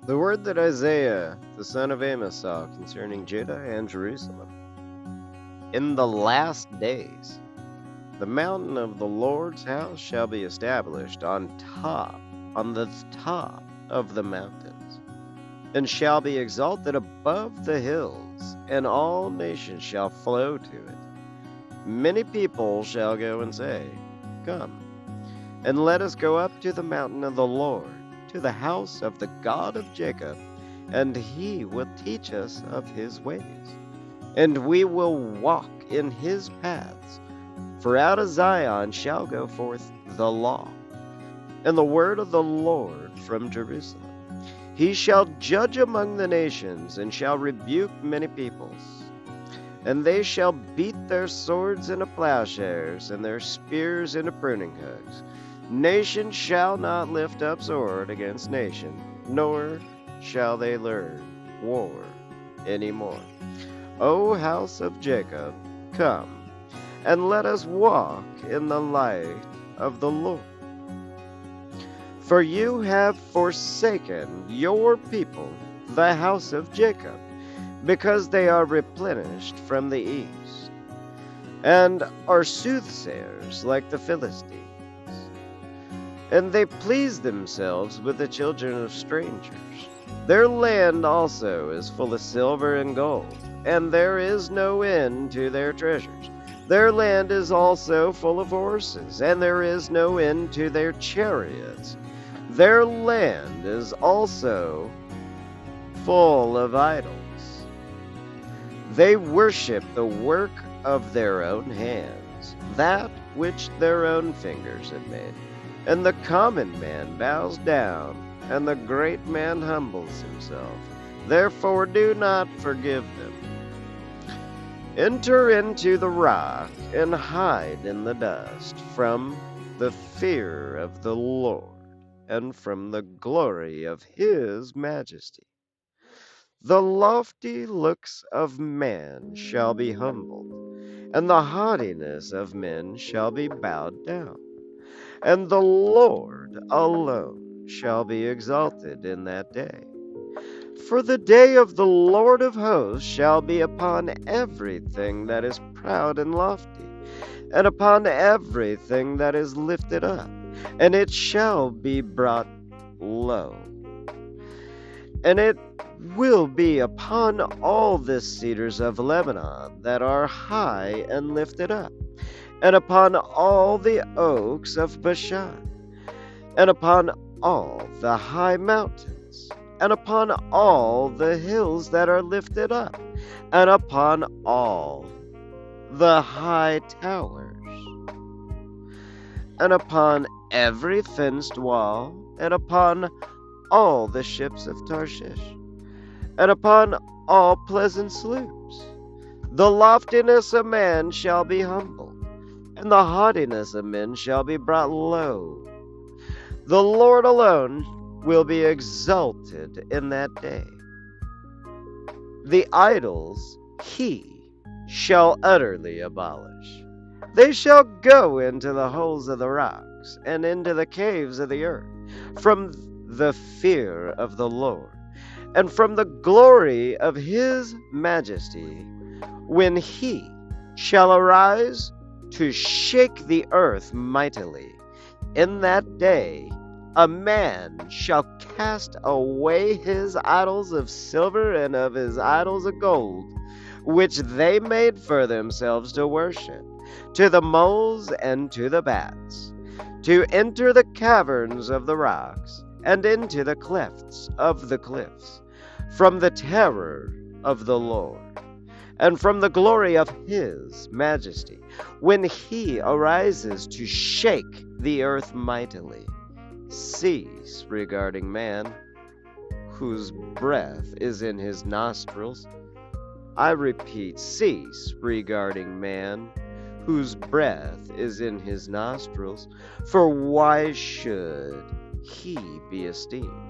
The word that Isaiah, the son of Amos, saw concerning Judah and Jerusalem. In the last days, the mountain of the Lord's house shall be established on the top of the mountains, and shall be exalted above the hills, and all nations shall flow to it. Many people shall go and say, Come, and let us go up to the mountain of the Lord, to the house of the God of Jacob, and he will teach us of his ways, and we will walk in his paths. For out of Zion shall go forth the law, and the word of the Lord from Jerusalem. He shall judge among the nations, and shall rebuke many peoples. And they shall beat their swords into plowshares, and their spears into pruning hooks. Nation shall not lift up sword against nation, nor shall they learn war any more. O house of Jacob, come, and let us walk in the light of the Lord. For you have forsaken your people, the house of Jacob, because they are replenished from the east, and are soothsayers like the Philistines. And they please themselves with the children of strangers. Their land also is full of silver and gold, and there is no end to their treasures. Their land is also full of horses, and there is no end to their chariots. Their land is also full of idols. They worship the work of their own hands, that which their own fingers have made. And the common man bows down, and the great man humbles himself. Therefore do not forgive them. Enter into the rock, and hide in the dust from the fear of the Lord, and from the glory of his majesty. The lofty looks of man shall be humbled, and the haughtiness of men shall be bowed down. And the Lord alone shall be exalted in that day. For the day of the Lord of hosts shall be upon everything that is proud and lofty, and upon everything that is lifted up, and it shall be brought low. And it will be upon all the cedars of Lebanon that are high and lifted up, and upon all the oaks of Bashan, and upon all the high mountains, and upon all the hills that are lifted up, and upon all the high towers, and upon every fenced wall, and upon all the ships of Tarshish, and upon all pleasant sloops. The loftiness of man shall be humbled, and the haughtiness of men shall be brought low. The Lord alone will be exalted in that day. The idols he shall utterly abolish. They shall go into the holes of the rocks, and into the caves of the earth, from the fear of the Lord, and from the glory of his majesty, when he shall arise to shake the earth mightily. In that day a man shall cast away his idols of silver and of his idols of gold, which they made for themselves to worship, to the moles and to the bats, to enter the caverns of the rocks, and into the clefts of the cliffs, from the terror of the Lord, and from the glory of his majesty, when he arises to shake the earth mightily. Cease regarding man, whose breath is in his nostrils. I repeat, cease regarding man, whose breath is in his nostrils, for why should he be esteemed?